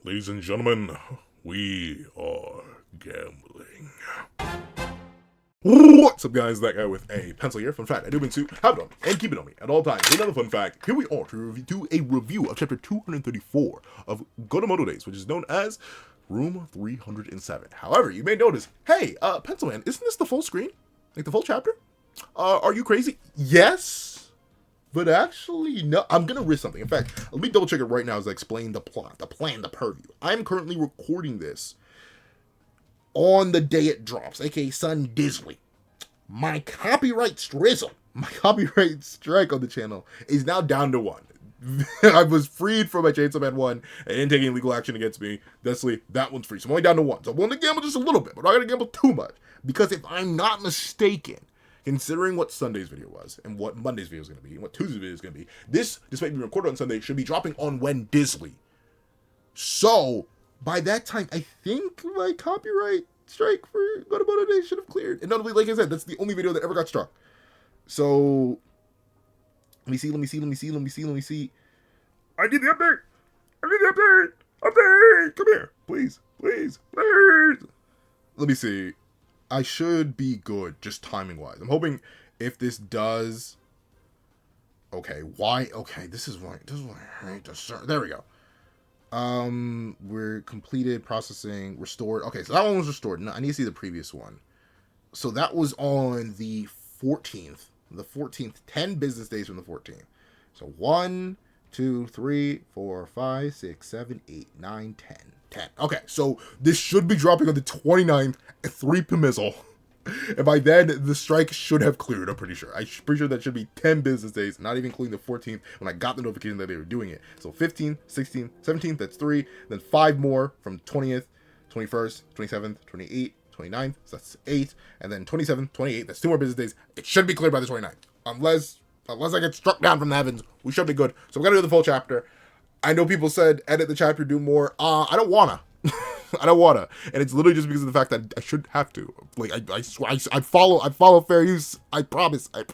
Ladies and gentlemen, we are gambling. What's up, guys? That guy with a pencil here. Fun fact, I do mean to have it on me and keep it on me at all times. Another fun fact, here we are to do a review of chapter 234 of Sakamoto, which is known as Room 307. However, you may notice, hey, Pencil Man, isn't this the full screen? Like the full chapter? Are you crazy? Yes, but actually, no. I'm gonna risk something. In fact, let me double check it right now as I explain the plot, the plan, the purview. I'm currently recording this on the day it drops, aka Sun Disley. My copyright strizzle, my copyright strike on the channel is now down to 1. I was freed from my Chainsaw Man 1. They didn't take any legal action against me. Disley, that one's free. So I'm only down to 1. So I'm willing to gamble just a little bit, but I'm not going to gamble too much. Because if I'm not mistaken, considering what Sunday's video was, and what Monday's video is going to be, and what Tuesday's video is going to be, this, despite being recorded on Sunday, should be dropping on when Disley. So, by that time, I think my copyright strike for Sakamoto Days should have cleared. And notably, like I said, that's the only video that ever got struck. So, let me see. I need the update. Update. Come here. Please. Let me see. I should be good, just timing-wise. I'm hoping if this does... Okay, why? Okay, this is why I hate to start. There we go. We're completed, processing, restored. Okay, so that one was restored. No, I need to see the previous one. So that was on the 14th. The 14th, 10 business days from the 14th. So 1, 2, 3, 4, 5, 6, 7, 8, 9, 10. 10. Okay, so this should be dropping on the 29th at 3 p.m. And by then, the strike should have cleared, I'm pretty sure. I'm pretty sure that should be 10 business days, not even including the 14th when I got the notification that they were doing it. So 15th, 16th, 17th, that's 3. Then 5 more from 20th, 21st, 27th, 28th, 29th, so that's 8. And then 27th, 28th, that's 2 more business days. It should be cleared by the 29th. Unless I get struck down from the heavens, we should be good. So we're going to do the full chapter. I know people said, edit the chapter, do more. I don't wanna. I don't wanna. And it's literally just because of the fact that I should have to. Like, I swear, I follow fair use. I promise I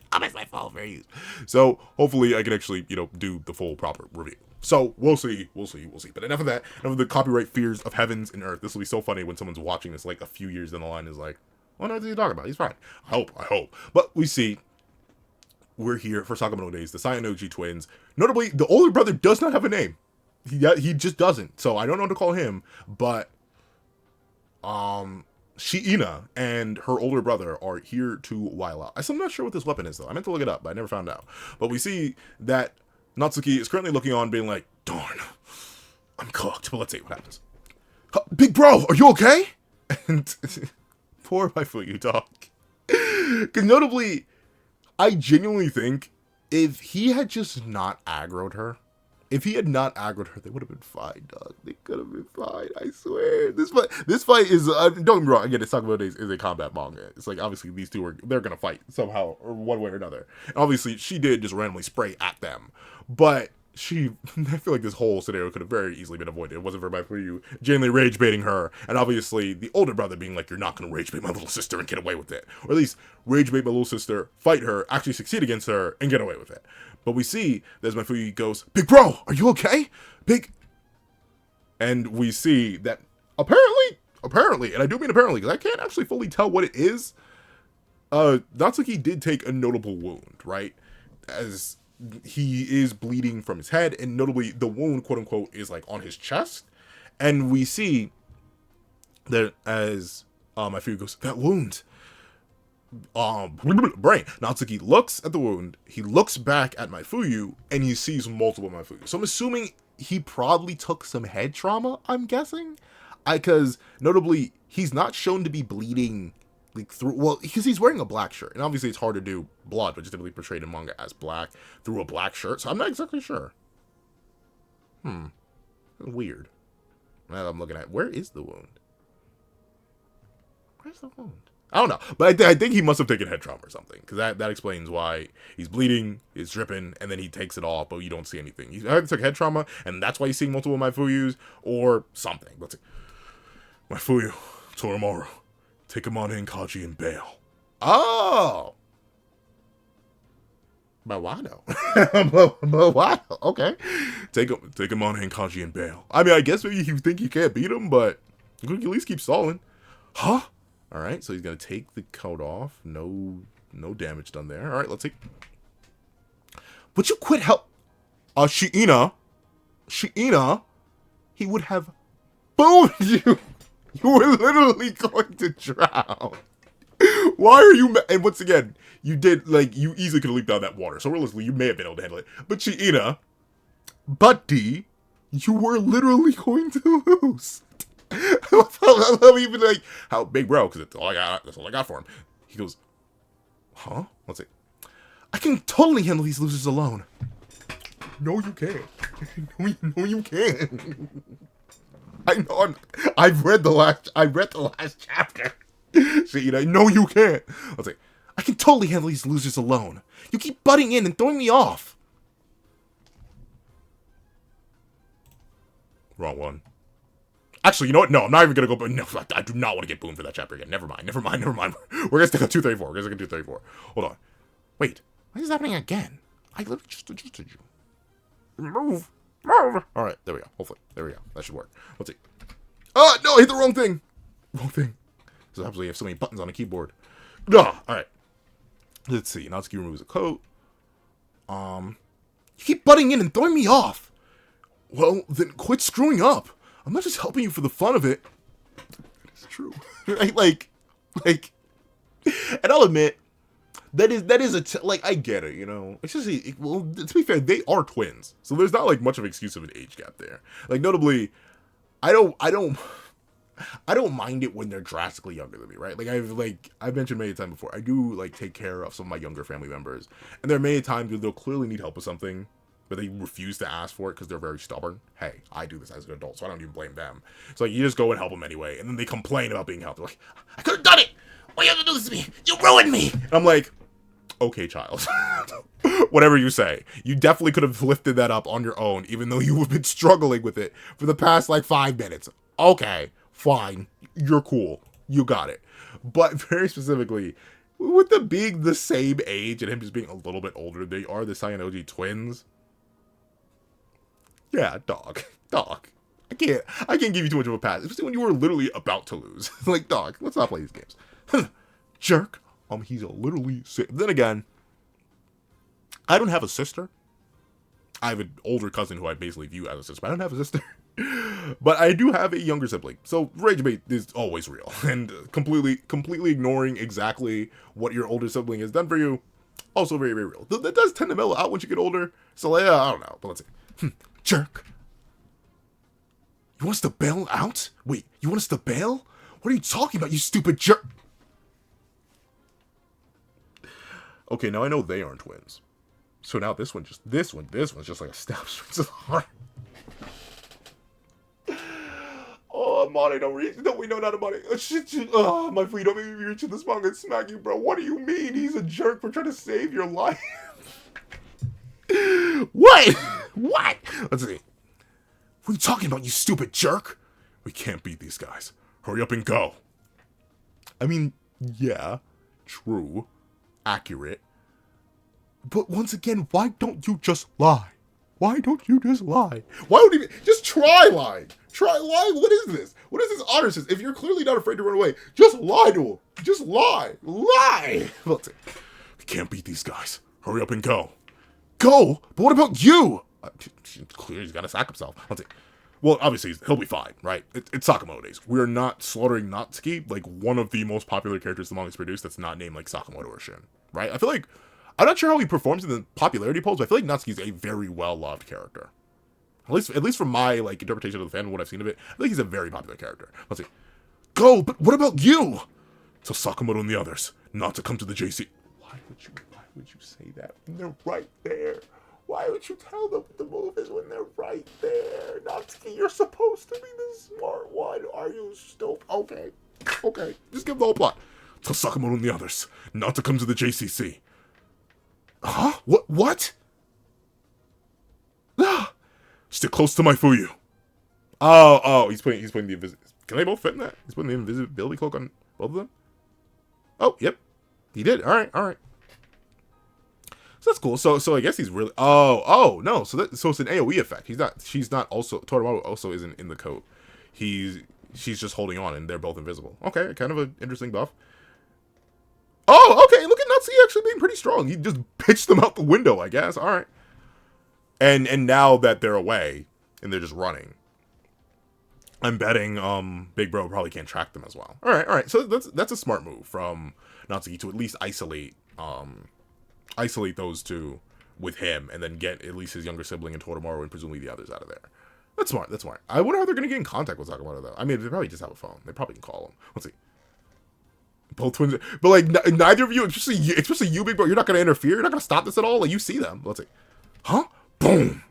follow fair use. So, hopefully I can actually, do the full proper review. So, we'll see. But enough of that. Enough of the copyright fears of heavens and earth. This will be so funny when someone's watching this, like, a few years down the line is like, what are you talking about? He's fine. I hope. But we see... We're here for Sakamoto Days, the Syanogi twins. Notably, the older brother does not have a name. He just doesn't. So I don't know what to call him, but Shiina and her older brother are here to while out. I'm still not sure what this weapon is though. I meant to look it up, but I never found out. But we see that Natsuki is currently looking on, being like, darn, I'm cooked. But let's see what happens. Big bro, are you okay? And poor my Fuyu dog. Because notably, I genuinely think if he had just not aggroed her, they would have been fine, dog. They could have been fine. I swear. This fight is, don't get me wrong, again, it's Sakamoto Days is a combat manga. It's like, obviously, these two they're going to fight somehow, or one way or another. And obviously, she did just randomly spray at them. But I feel like this whole scenario could have very easily been avoided. It wasn't for you genuinely rage baiting her, and obviously the older brother being like, you're not going to rage bait my little sister and get away with it. Or at least rage bait my little sister, fight her, actually succeed against her, and get away with it. But we see that as my Fuyu goes, big bro, are you okay? And we see that apparently, and I do mean apparently, because I can't actually fully tell what it is, Natsuki did take a notable wound, right? As he is bleeding from his head, and notably the wound, quote unquote, is like on his chest. And we see that as my Fuyu goes, that wound, brain. Natsuki looks at the wound, he looks back at my Fuyu, and he sees multiple my Fuyu. So I'm assuming he probably took some head trauma, I'm guessing. Because notably, he's not shown to be bleeding like through, well, because he's wearing a black shirt, and obviously it's hard to do blood, which is typically portrayed in manga as black, through a black shirt, so I'm not exactly sure. Weird. Now I'm looking at, where is the wound? Where's the wound? I don't know, but I think he must have taken head trauma or something, because that explains why he's bleeding, he's dripping, and then he takes it off, but you don't see anything. He either took head trauma, and that's why he's seeing multiple of my Fuyus, or something. Let's see. My Fuyu, Toromaru. Take him on in, Kaji, and bail. Oh! Bawado. Bawado. Okay. Take him on Hankaji and bail. I mean, I guess maybe you think you can't beat him, but you can at least keep stalling. Huh? Alright, so he's gonna take the coat off. No damage done there. Alright, let's see. Would you quit help? Shiina, he would have boned you. You were literally going to drown. Why are you... And once again, you did, like, you easily could have leaped out of that water. So realistically, you may have been able to handle it. But Shiina, buddy, you were literally going to lose. I love even, like, how big bro, because that's all I got for him. He goes, huh? Let's see. I can totally handle these losers alone. No, you can't. No, you can't. I know. I've read the last chapter. So, you know, no, you can't. I was like, I can totally handle these losers alone. You keep butting in and throwing me off. Wrong one. Actually, you know what? No, I'm not even gonna go. But no, I do not want to get boomed for that chapter again. Never mind. We're gonna stick on 234. We're gonna stick on 234. Hold on. Wait. Why is this happening again? I literally just adjusted you. Move. Alright, there we go. Hopefully. There we go. That should work. Let's see. Oh, no, I hit the wrong thing. Wrong thing. So obviously you have so many buttons on a keyboard. Alright. Let's see. Natsuki removes a coat. You keep butting in and throwing me off. Well, then quit screwing up. I'm not just helping you for the fun of it. It's true. Right? Like, and I'll admit, that is like, I get it, you know. It's just, well, to be fair, they are twins, so there's not like much of an excuse of an age gap there. Like, notably, I don't mind it when they're drastically younger than me, right? Like I've mentioned many times before, I do like take care of some of my younger family members, and there are many times where they'll clearly need help with something, but they refuse to ask for it because they're very stubborn. Hey, I do this as an adult, so I don't even blame them. So like, you just go and help them anyway, and then they complain about being helped. They're like, I could have done it. Why you have to do this to me? You ruined me. And I'm like, okay, child. Whatever you say. You definitely could have lifted that up on your own, even though you have been struggling with it for the past, like, 5 minutes. Okay, fine. You're cool. You got it. But very specifically, with them being the same age and him just being a little bit older, they are the Syanogi twins. Yeah, dog. I can't give you too much of a pass, especially when you were literally about to lose. Like, dog, let's not play these games. Jerk. He's literally sick. Then again, I don't have a sister. I have an older cousin who I basically view as a sister, but I don't have a sister. But I do have a younger sibling. So rage debate is always real. And completely ignoring exactly what your older sibling has done for you, also very, very real. That does tend to mellow out once you get older. So yeah, I don't know. But let's see. Jerk. You want us to bail out? Wait, you want us to bail? What are you talking about, you stupid jerk? Okay, now I know they aren't twins. So now this one's just like a step straight to the heart. Oh, Money, don't we know not a Money. Oh, shit. Oh, my friend, don't make me reach in this manga and smack you, bro. What do you mean he's a jerk for trying to save your life? What? What? Let's see. What are you talking about, you stupid jerk? We can't beat these guys. Hurry up and go. I mean, yeah, true. Accurate. But once again, why don't you just lie? Why don't you just lie? Why don't you just try lying? Try lie. What is this? What is this honor system? If you're clearly not afraid to run away, just lie to him. Just lie. Lie. Let's see. We can't beat these guys. Hurry up and go. Go? But what about you? Clearly he's got to sack himself. Let's see. Well, obviously, he'll be fine, right? It's Sakamoto days. We're not slaughtering Natsuki, like one of the most popular characters the manga's produced that's not named like Sakamoto or Shin, right? I feel like, I'm not sure how he performs in the popularity polls, but I feel like Natsuki's a very well-loved character. At least from my, like, interpretation of the fan and what I've seen of it, I think he's a very popular character. Let's see. Go, but what about you? Tell Sakamoto and the others not to come to the JC. Why would you say that when they're right there? Why would you tell them what the move is when they're right there? Natsuki, you're supposed to be the smart one. Are you still... Okay. Just give the whole plot. Tell Sakamoto and the others not to come to the JCC. Huh? What? Ah! Stick close to my Fuyu. Oh, he's putting the invisibility... Can they both fit in that? He's putting the invisibility cloak on both of them? Oh, yep. He did. Alright. So that's cool. So I guess he's really. Oh no. So it's an AOE effect. She's not also. Toromaru also isn't in the coat. She's just holding on, and they're both invisible. Okay, kind of an interesting buff. Oh, okay. Look at Natsuki actually being pretty strong. He just pitched them out the window, I guess. All right. And now that they're away and they're just running, I'm betting Big Bro probably can't track them as well. All right. So that's a smart move from Natsuki to at least isolate those two with him, and then get at least his younger sibling and Toromaru and presumably the others out of there. That's smart. I wonder how they're gonna get in contact with Sakamoto though. I mean, they probably just have a phone. They probably can call him. Let's see. Both twins, but like neither of you, especially you, Big Bro, you're not gonna interfere. You're not gonna stop this at all. Like you see them. Let's see. Huh? Boom.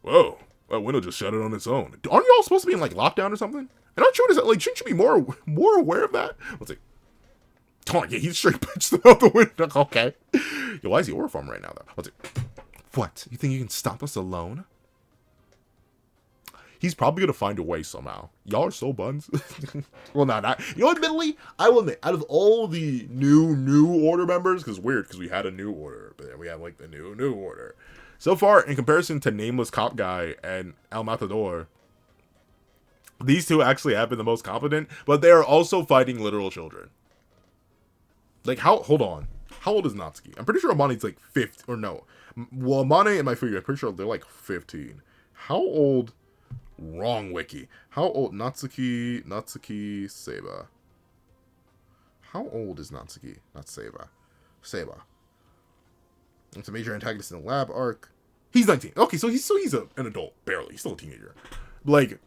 Whoa. That window just shut it on its own. Aren't y'all supposed to be in like lockdown or something? And aren't you like shouldn't you be more aware of that? Let's see. Oh yeah, he straight pitched them out the window. Okay. Yo, why is he aura farm right now though? Let's see. What? You think you can stop us alone? He's probably gonna find a way somehow. Y'all are so buns. Well, not. You know, admittedly, I will admit, out of all the new order members, because weird, because we had a new order, but then we have like the new order. So far, in comparison to Nameless Cop Guy and El Matador, these two actually have been the most competent, but they are also fighting literal children. Like, hold on. How old is Natsuki? I'm pretty sure Amane's like 15, or no. Well, Amane and my figure, I'm pretty sure they're like 15. How old? Wrong wiki. How old? Natsuki Seba. How old is Natsuki? Not Seba. Seba. It's a major antagonist in the lab arc. He's 19. Okay, so he's an adult, barely. He's still a teenager. Like,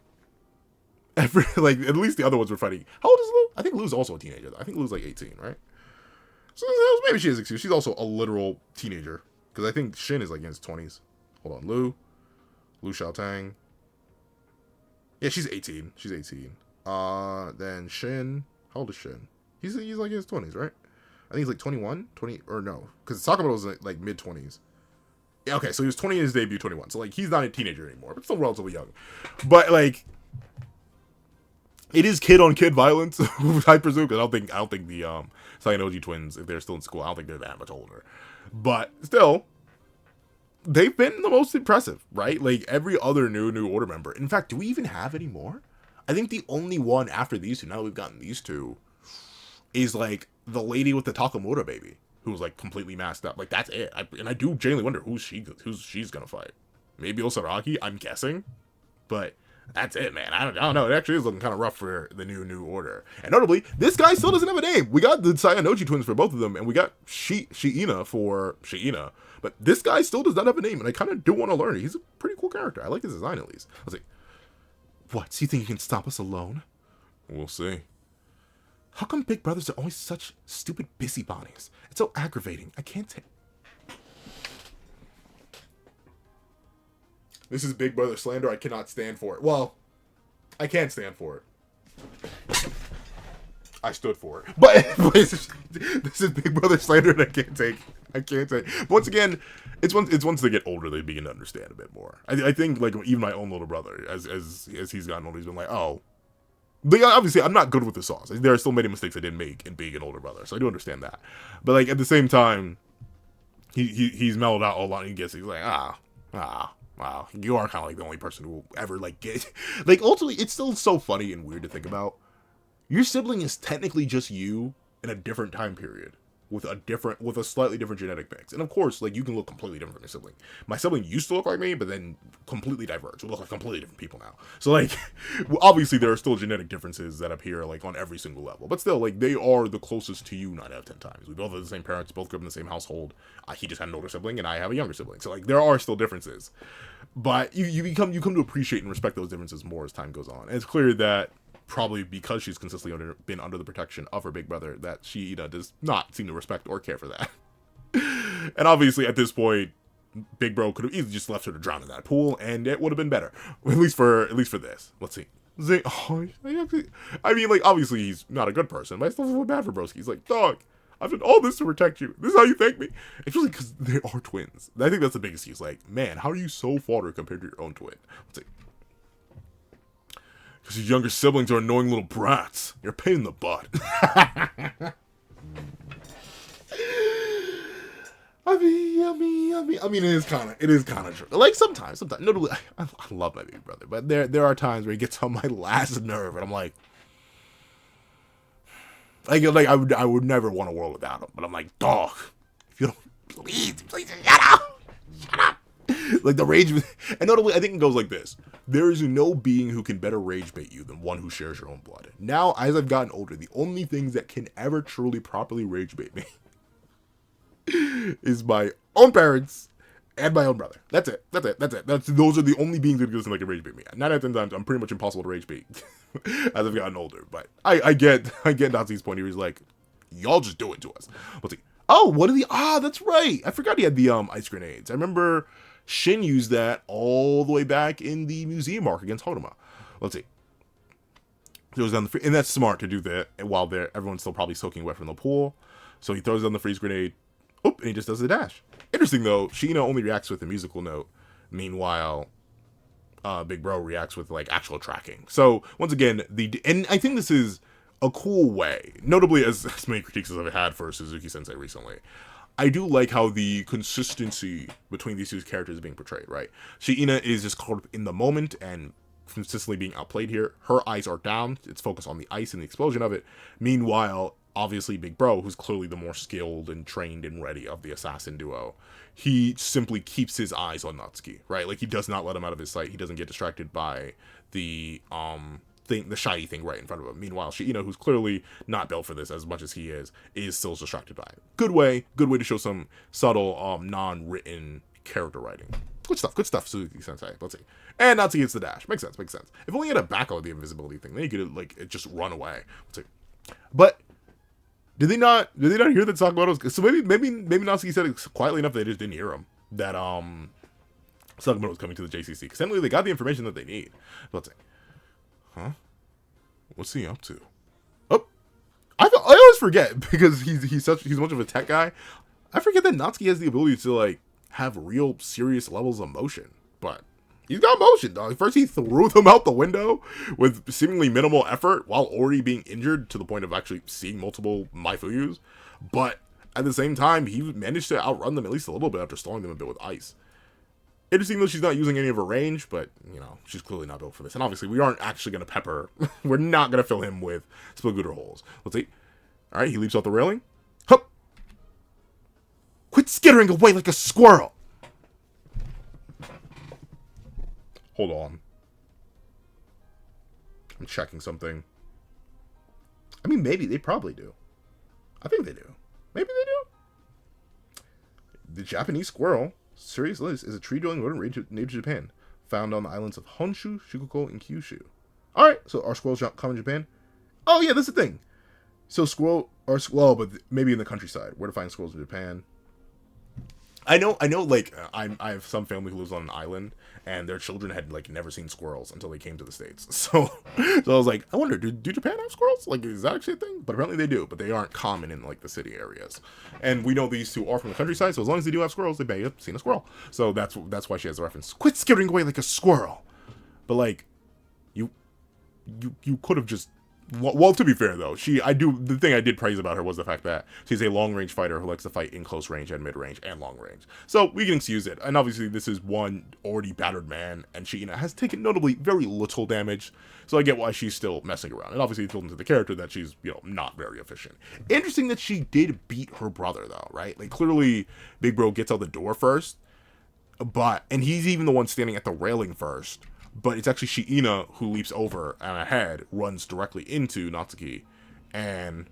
at least the other ones were fighting. How old is Lou? I think Lou's also a teenager. I think Lou's like 18, right? So maybe she is excuse. She's also a literal teenager. Because I think Shin is like in his 20s. Hold on, Lu Xiaotang. Yeah, she's 18. She's 18. Then Shin. How old is Shin? He's like in his 20s, right? I think he's like 21, 20, or no, because Sakamoto's like mid 20s. Yeah, okay, so he was 20 in his debut, 21. So like he's not a teenager anymore, but still relatively young. But like, it is kid on kid violence, I presume. Because I don't think the Syanogi twins, if they're still in school, I don't think they're that much older. But still, they've been the most impressive, right? Like every other new order member. In fact, do we even have any more? I think the only one after these two, now that we've gotten these two, is like the lady with the Sakamoto baby, who's like completely masked up. Like that's it. I do genuinely wonder who's she's gonna fight. Maybe Osaraki, I'm guessing, but that's it, man. I don't know. It actually is looking kind of rough for the new order. And notably, this guy still doesn't have a name. We got the Syanogi twins for both of them, and we got Shiina for Shiina. But this guy still does not have a name, and I kind of do want to learn it. He's a pretty cool character. I like his design, at least. Let's see. What? So you think you can stop us alone? We'll see. How come big brothers are always such stupid busybodies? It's so aggravating. I can't take... This is big brother slander. I cannot stand for it. Well, I can't stand for it. I stood for it. But this is big brother slander and I can't take it. But once again, it's once they get older they begin to understand a bit more. I think like even my own little brother, as he's gotten older, he's been like, oh, but obviously I'm not good with the sauce. There are still many mistakes I didn't make in being an older brother, so I do understand that. But like at the same time, he's mellowed out a lot and he's like, wow, you are kind of like the only person who will ever like get like ultimately it's still so funny and weird to think about. Your sibling is technically just you in a different time period with a slightly different genetic mix. And of course, like you can look completely different from your sibling. My sibling used to look like me, but then completely diverged. We look like completely different people now. So like, obviously there are still genetic differences that appear like on every single level, but still like they are the closest to you 9 out of 10 times. We both have the same parents, both grew up in the same household. He just had an older sibling and I have a younger sibling. So like there are still differences, but you come to appreciate and respect those differences more as time goes on. And it's clear that probably because she's consistently been under the protection of her big brother, that Shiina does not seem to respect or care for that. And obviously, at this point, Big Bro could have easily just left her to drown in that pool, and it would have been better. At least for this. Let's see. I mean, like, obviously he's not a good person, but I still feel bad for Broski. He's like, dog, I've done all this to protect you. This is how you thank me? Especially because they are twins. I think that's the biggest excuse. Like, man, how are you so fodder compared to your own twin? Let's see. Because your younger siblings are annoying little brats. You're a pain in the butt. I mean, it is kind of true. Like sometimes, notably, I love my baby brother, but there are times where he gets on my last nerve, and I'm like I would never want a world without him, but I'm like, dog, if you don't, please shut up. Like the rage, and notably, I think it goes like this: there is no being who can better rage bait you than one who shares your own blood. Now, as I've gotten older, the only things that can ever truly properly rage bait me is my own parents and my own brother. That's it. Those are the only beings that can rage bait me. 9 out of 10 times, I'm pretty much impossible to rage bait as I've gotten older. But I get Natsuki's point here. He's like, y'all just do it to us. Let's see. Oh, what are the? That's right. I forgot he had the ice grenades. I remember Shin used that all the way back in the museum arc against Hodoma. Let's see. Throws down and that's smart to do that while everyone's still probably soaking wet from the pool. So he throws down the freeze grenade. Oop, and he just does the dash. Interesting though, Shiina only reacts with a musical note. Meanwhile, Big Bro reacts with like actual tracking. So once again, and I think this is a cool way. Notably, as many critiques as I've had for Suzuki Sensei recently, I do like how the consistency between these two characters is being portrayed, right? Shiina is just caught up in the moment and consistently being outplayed here. Her eyes are down. It's focused on the ice and the explosion of it. Meanwhile, obviously Big Bro, who's clearly the more skilled and trained and ready of the assassin duo, he simply keeps his eyes on Natsuki, right? Like he does not let him out of his sight. He doesn't get distracted by the thing, the shiny thing right in front of him. Meanwhile, Shiina, who's clearly not built for this as much as he is still distracted by it. Good way to show some subtle, non-written character writing. Good stuff, Suzuki Sensei. Let's see. And Natsuki gets the dash. Makes sense. If only he had a back of the invisibility thing, then he could like just run away. Let's see. But did they not hear that Sakamoto? So maybe Natsuki said it quietly enough they just didn't hear him. That Sakamoto was coming to the JCC. Because technically they got the information that they need. Let's see. Huh? What's he up to? Oh, I always forget because he's much of a tech guy. I forget that Natsuki has the ability to like have real serious levels of motion, but he's got motion, dog. First he threw them out the window with seemingly minimal effort while already being injured to the point of actually seeing multiple Maifuyus, but at the same time he managed to outrun them at least a little bit after stalling them a bit with ice. Interesting though, she's not using any of her range, but, you know, she's clearly not built for this. And obviously, we aren't actually going to pepper. We're not going to fill him with Spagooter holes. Let's see. All right, he leaps off the railing. Hup! Quit skittering away like a squirrel! Hold on. I'm checking something. I mean, maybe. They probably do. I think they do. Maybe they do. The Japanese squirrel... Serious Liz is a tree-dwelling rodent native to Japan, found on the islands of Honshu, Shikoku, and Kyushu. Alright, so are squirrels common in Japan? Oh yeah, that's the thing. So but maybe in the countryside. Where to find squirrels in Japan? I know, like, I have some family who lives on an island, and their children had, like, never seen squirrels until they came to the States. So I was like, I wonder, do Japan have squirrels? Like, is that actually a thing? But apparently they do, but they aren't common in, like, the city areas. And we know these two are from the countryside, so as long as they do have squirrels, they may have seen a squirrel. So that's why she has the reference. Quit skittering away like a squirrel! But, like, you could have just... Well, to be fair, though, the thing I did praise about her was the fact that she's a long-range fighter who likes to fight in close range and mid-range and long-range. So we can excuse it. And obviously, this is one already battered man, and she has taken notably very little damage. So I get why she's still messing around. And obviously, it's built into the character that she's, not very efficient. Interesting that she did beat her brother, though, right? Like, clearly, Big Bro gets out the door first, and he's even the one standing at the railing first. But it's actually Shiina who leaps over and ahead, runs directly into Natsuki, and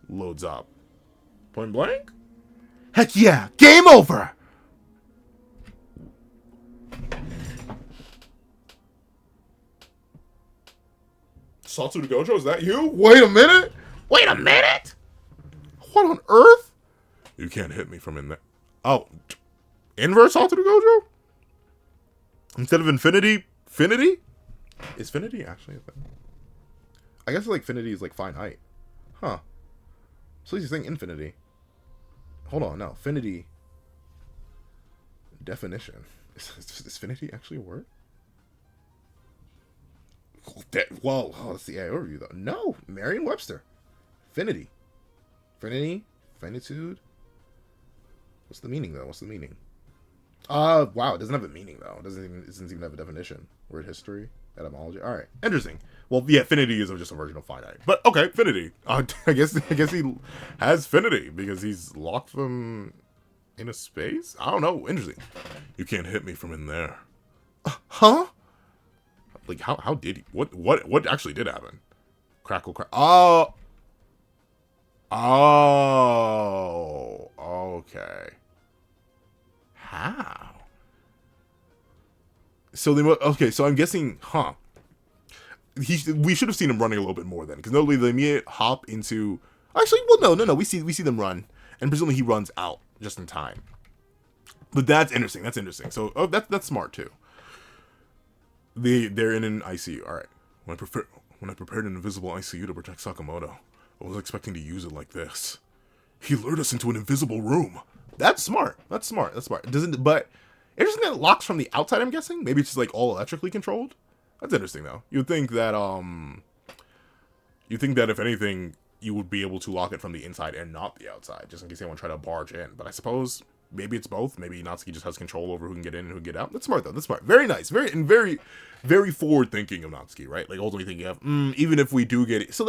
loads up. Point blank? Heck yeah! Game over! Satsu to Gojo, is that you? Wait a minute! What on earth? You can't hit me from in there. Oh, inverse Satsu to Gojo? Instead of infinity... Finity? Is finity actually a thing? I guess like finity is like fine height. Huh. So he's saying infinity. Hold on, no. Finity. Definition. Is finity actually a word? Well, let's see. Overview though. No. Merriam-Webster. Finity. Finity. Finitude. What's the meaning though? What's the meaning? Wow, it doesn't have a meaning though. It doesn't even have a definition. Word history, etymology. All right, interesting. Well, yeah, finity is just a version of finite. But okay, finity. I guess he has finity because he's locked from in a space. I don't know. Interesting. You can't hit me from in there. Huh? Like how did he? What actually did happen? Crackle crack. Oh. Oh. Okay. How? So okay. So I'm guessing, huh? We should have seen him running a little bit more then, because notably the immediate hop into. Actually, well, no. We see them run, and presumably he runs out just in time. But that's interesting. That's interesting. So that's smart too. They're in an ICU. All right. When I prepared an invisible ICU to protect Sakamoto, I wasn't expecting to use it like this. He lured us into an invisible room. That's smart. That's smart. But interesting that it locks from the outside, I'm guessing. Maybe it's just like all electrically controlled. That's interesting though. You'd think that if anything, you would be able to lock it from the inside and not the outside, just in case anyone try to barge in. But I suppose maybe it's both. Maybe Natsuki just has control over who can get in and who can get out. That's smart though. That's smart. Very nice. Very forward thinking of Natsuki, right? Like ultimately thinking of even if we do get it. So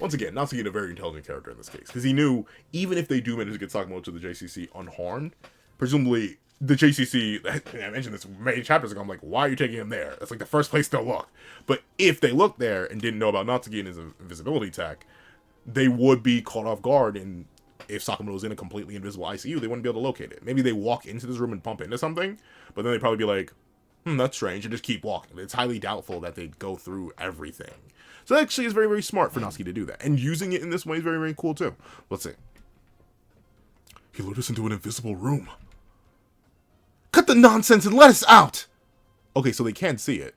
once again, Natsuki a very intelligent character in this case, because he knew even if they do manage to get Sakamoto to the JCC unharmed, presumably the JCC, I mentioned this many chapters ago, I'm like, why are you taking him there? That's like the first place to look. But if they looked there and didn't know about Natsuki and his invisibility tech, they would be caught off guard, and if Sakamoto was in a completely invisible ICU, they wouldn't be able to locate it. Maybe they walk into this room and bump into something, but then they'd probably be like, that's strange, and just keep walking. It's highly doubtful that they'd go through everything. So that actually is very, very smart for Natsuki to do that. And using it in this way is very, very cool too. Let's see. He lured us into an invisible room. Cut the nonsense and let us out! Okay, so they can see it.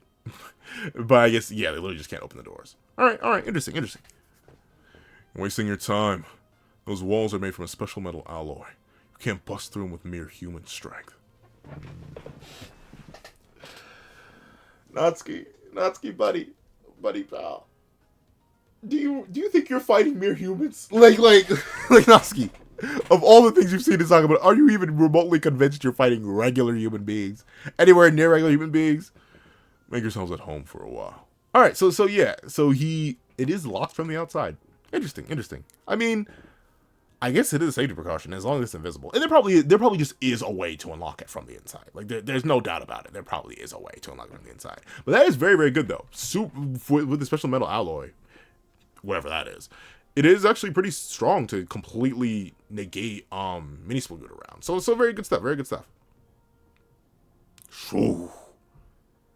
But I guess, yeah, they literally just can't open the doors. Alright, interesting. You're wasting your time. Those walls are made from a special metal alloy. You can't bust through them with mere human strength. Natsuki, buddy, pal. Do you think you're fighting mere humans? Like Natsuki. Of all the things you've seen in Sakamoto, are you even remotely convinced you're fighting regular human beings? Anywhere near regular human beings? Make yourselves at home for a while. Alright, so it is locked from the outside. Interesting. I mean, I guess it is a safety precaution as long as it's invisible. And there probably just is a way to unlock it from the inside. Like there's no doubt about it. There probably is a way to unlock it from the inside. But that is very, very good though. With the special metal alloy, whatever that is. It is actually pretty strong to completely negate mini split around. So very good stuff.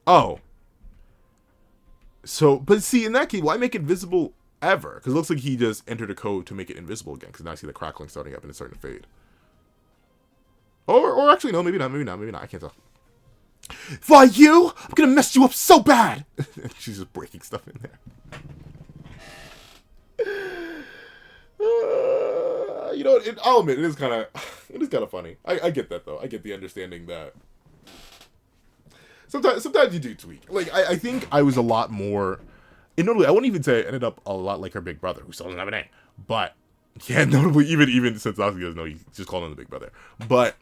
Oh. So, but see, in that case, why make it visible ever? Because it looks like he just entered a code to make it invisible again. Because now I see the crackling starting up and it's starting to fade. Or actually, no, maybe not. I can't tell. Why you? I'm gonna mess you up so bad. She's just breaking stuff in there. I'll admit, it is kind of funny. I get that though. I get the understanding that sometimes you do tweak. Like I think I was a lot more. And notably, I wouldn't even say I ended up a lot like her big brother, who still doesn't have a name. But yeah, notably, even since Natsuki doesn't know, he just called him the big brother. But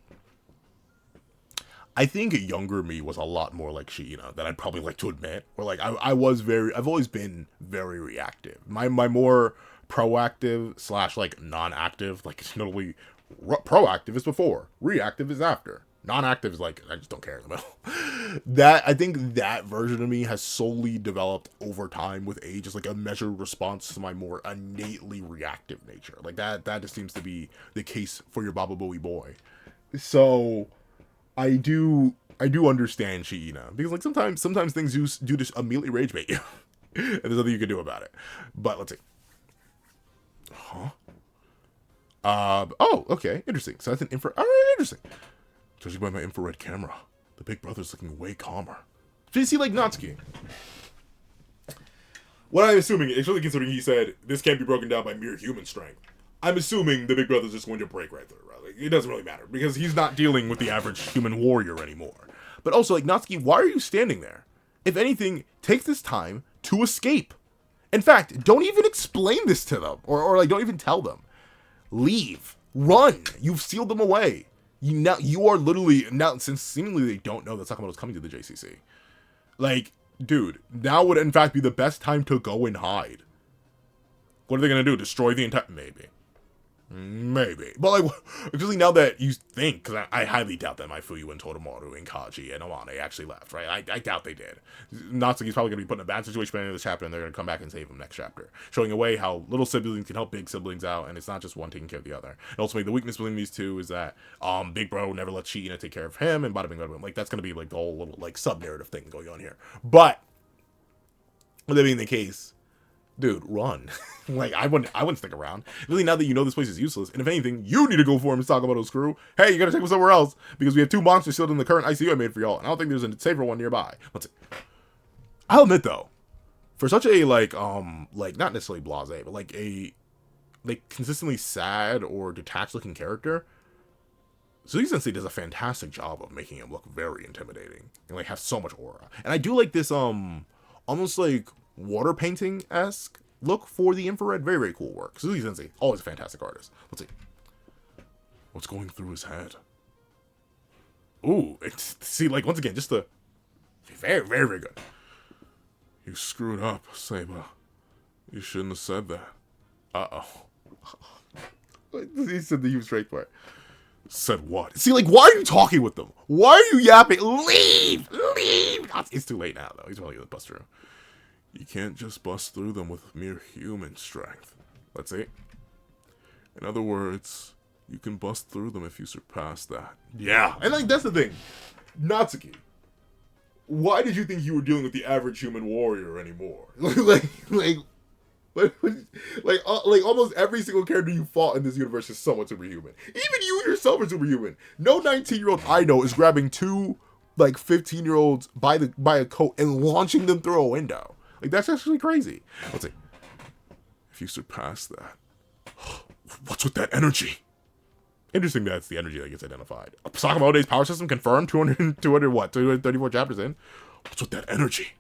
I think younger me was a lot more like Shiina than I'd probably like to admit. Or like I've always been very reactive. My more proactive / like non-active, like notably proactive is before, reactive is after, non-active is like I just don't care in the middle. I think that version of me has solely developed over time with age as like a measured response to my more innately reactive nature. Like that just seems to be the case for your Baba Booey boy. So I do understand Shiina, because like sometimes things do just immediately rage bait you. And there's nothing you can do about it. But let's see. Huh? Oh, okay, interesting. So that's an infrared. Alright, interesting. Judging by my infrared camera, the big brother's looking way calmer. So you see, like Natsuki. What I'm assuming, especially considering he said this can't be broken down by mere human strength, I'm assuming the big brother's just going to break right through. Right? Like, it doesn't really matter because he's not dealing with the average human warrior anymore. But also, like Natsuki, why are you standing there? If anything, take this time to escape. In fact, don't even explain this to them, or like don't even tell them. Leave. Run. You've sealed them away. You are literally now, since seemingly they don't know that Sakamoto's coming to the JCC. Like, dude, now would in fact be the best time to go and hide. What are they gonna do? Destroy the entire? Maybe. But, like, especially now that you think, because I highly doubt that Fuyu and Toromaru and Kaji and Amane actually left, right? I doubt they did. Natsuki's probably going to be put in a bad situation by the end of this chapter, and they're going to come back and save him next chapter. Showing a way how little siblings can help big siblings out, and it's not just one taking care of the other. And ultimately, the weakness between these two is that Big Bro never lets Shiina take care of him, and bada bing, bada bing. Like, that's going to be, like, the whole little, like, sub-narrative thing going on here. But, with that being the case, dude, run. Like, I wouldn't stick around. Really, now that you know this place is useless, and if anything, you need to go for him and Sakamoto's crew. Hey, you gotta take him somewhere else, because we have 2 monsters sealed in the current ICU I made for y'all, and I don't think there's a safer one nearby. Let's see. I'll admit, though, for such a, like, not necessarily blasé, but, like, consistently sad or detached-looking character, Suzuki Sensei does a fantastic job of making him look very intimidating, and, like, have so much aura. And I do like this, almost, like, water painting-esque look for the infrared. Very, very cool work. Suzuki Sensei, always a fantastic artist. Let's see. What's going through his head? Ooh, see, like, once again, just the very, very, very good. You screwed up, Seba. You shouldn't have said that. Uh-oh. He said the you straight for it. Said what? See, like, why are you talking with them? Why are you yapping? Leave! Leave! It's too late now, though. He's probably gonna bust through. You can't just bust through them with mere human strength. Let's see. In other words, you can bust through them if you surpass that. Yeah, and like that's the thing. Natsuki, why did you think you were dealing with the average human warrior anymore? like almost every single character you fought in this universe is somewhat superhuman. Even you yourself are superhuman. No 19-year-old I know is grabbing 2 like 15-year-olds by a coat and launching them through a window. Like, that's actually crazy. Let's see. If you surpass that, what's with that energy? Interesting that's the energy that gets identified. Sakamoto's power system confirmed 234 chapters in. What's with that energy?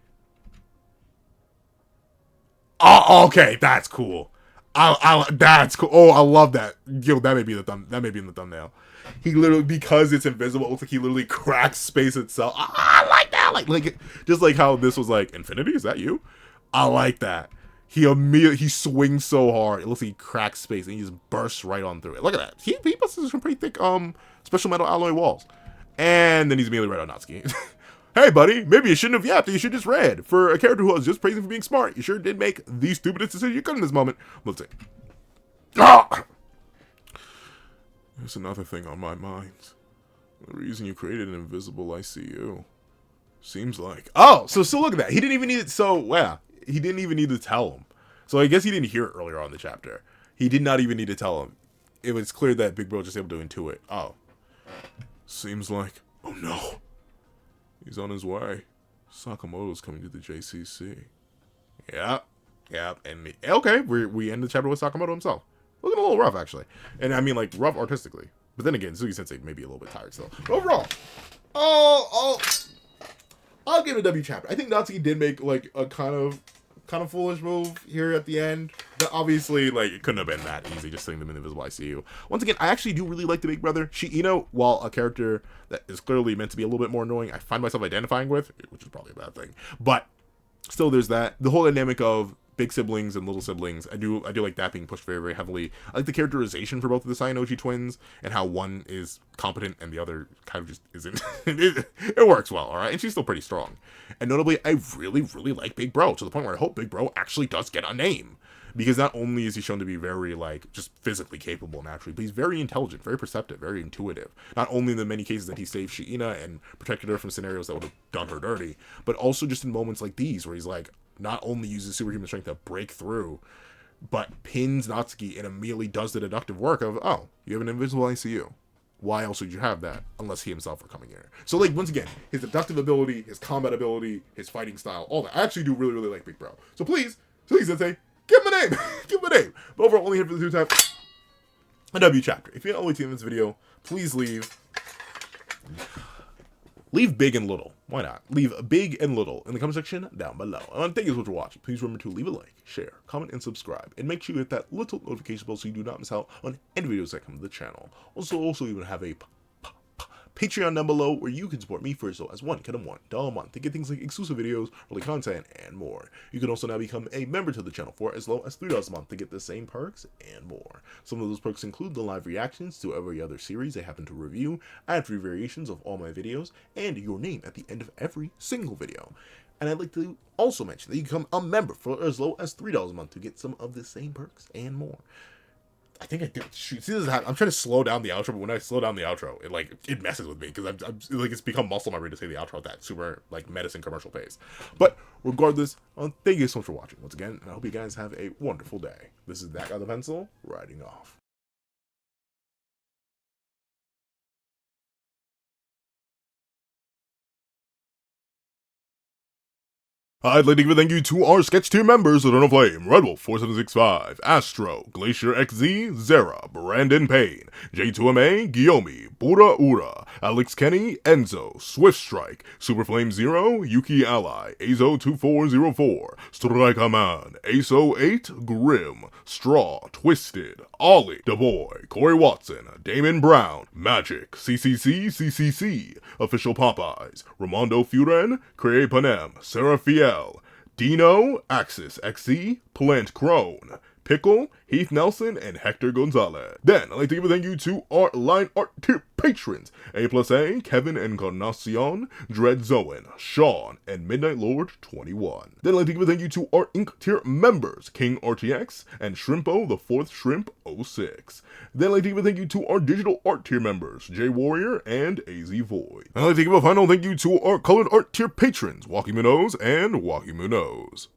Oh, okay, that's cool. That's cool. Oh, I love that. Yo, that may be in the thumbnail. He literally, because it's invisible, it looks like he literally cracks space itself. I like that. Like just like how this was like, Infinity, is that you? I like that. He swings so hard, it looks like he cracks space and he just bursts right on through it. Look at that. He busts some pretty thick special metal alloy walls. And then he's immediately right on Natsuki. Hey, buddy, maybe you shouldn't have yapped. You should just read. For a character who I was just praising for being smart, you sure did make the stupidest decision you could in this moment. Let's see. Ah! There's another thing on my mind. The reason you created an invisible ICU. Seems like. Oh, so look at that. He didn't even need it. So, yeah, he didn't even need to tell him. So I guess he didn't hear it earlier on in the chapter. He did not even need to tell him. It was clear that Big Bro just able to intuit. Oh. Seems like. Oh, no. He's on his way. Sakamoto's coming to the JCC. Yeah. And okay, we end the chapter with Sakamoto himself. Looking a little rough, actually. And I mean, like, rough artistically. But then again, Suzuki Sensei may be a little bit tired still. But overall, I'll give it a W chapter. I think Natsuki did make, like, a kind of foolish move here at the end. But obviously, like, it couldn't have been that easy just sending them in the invisible ICU. Once again, I actually do really like the big brother. Shiino, while a character that is clearly meant to be a little bit more annoying, I find myself identifying with, which is probably a bad thing. But still, there's that. The whole dynamic of big siblings and little siblings, I do like that being pushed very, very heavily. I like the characterization for both of the Syanogi twins and how one is competent and the other kind of just isn't. It works well, all right? And she's still pretty strong. And notably, I really, really like Big Bro to the point where I hope Big Bro actually does get a name. Because not only is he shown to be very, like, just physically capable naturally, but he's very intelligent, very perceptive, very intuitive. Not only in the many cases that he saved Shiina and protected her from scenarios that would have done her dirty, but also just in moments like these where he's like, not only uses superhuman strength to break through, but pins Natsuki and immediately does the deductive work of, oh, you have an invisible ICU. Why else would you have that unless he himself were coming here? So, like, once again, his deductive ability, his combat ability, his fighting style, all that. I actually do really, really like Big Bro. So please, Sensei, give him a name. Give him a name. But overall, only here for the 2 times. A W chapter. If you're only seeing this video, please leave big and little. Why not? Leave big and little in the comment section down below. And thank you so much for watching. Please remember to leave a like, share, comment, and subscribe. And make sure you hit that little notification bell so you do not miss out on any videos that come to the channel. Also, even have a Patreon down below where you can support me for as low as $1 a month to get things like exclusive videos, early content, and more. You can also now become a member to the channel for as low as $3 a month to get the same perks and more. Some of those perks include the live reactions to every other series I happen to review, ad-free variations of all my videos, and your name at the end of every single video. And I'd like to also mention that you can become a member for as low as $3 a month to get some of the same perks and more. I think I did. Shoot, see, this is I'm trying to slow down the outro, but when I slow down the outro, it messes with me because I'm like it's become muscle memory to say the outro at that super like medicine commercial pace. But regardless, thank you so much for watching once again, and I hope you guys have a wonderful day. This is that guy with the pencil riding off. I'd like to give a thank you to our sketch tier members: Eternal Flame, Redwolf 4765, Astro, Glacier XZ, Zera, Brandon Payne, J2MA, Guillaume, Bura Ura, Alex Kenny, Enzo, Swift Strike, Superflame Zero, Yuki Ally, Azo2404, Striker Man, Aso8, Grim, Straw, Twisted, Ollie, DeBoy, Corey Watson, Damon Brown, Magic, CCC, Official Popeyes, Ramondo Furen, Cray Panem, Seraphiel, Dino, Axis XC, Plant Crone, Pickle, Heath Nelson, and Hector Gonzalez. Then, I'd like to give a thank you to our line art tier patrons: A+A, Kevin Encarnacion, Dread Zoen, Sean, and Midnight Lord 21. Then, I'd like to give a thank you to our Ink tier members: King RTX and Shrimpo the 4th Shrimp 06. Then, I'd like to give a thank you to our digital art tier members: J Warrior and AZ Void. I'd like to give a final thank you to our colored art tier patrons: Walkie Munoz and Walkie Munoz.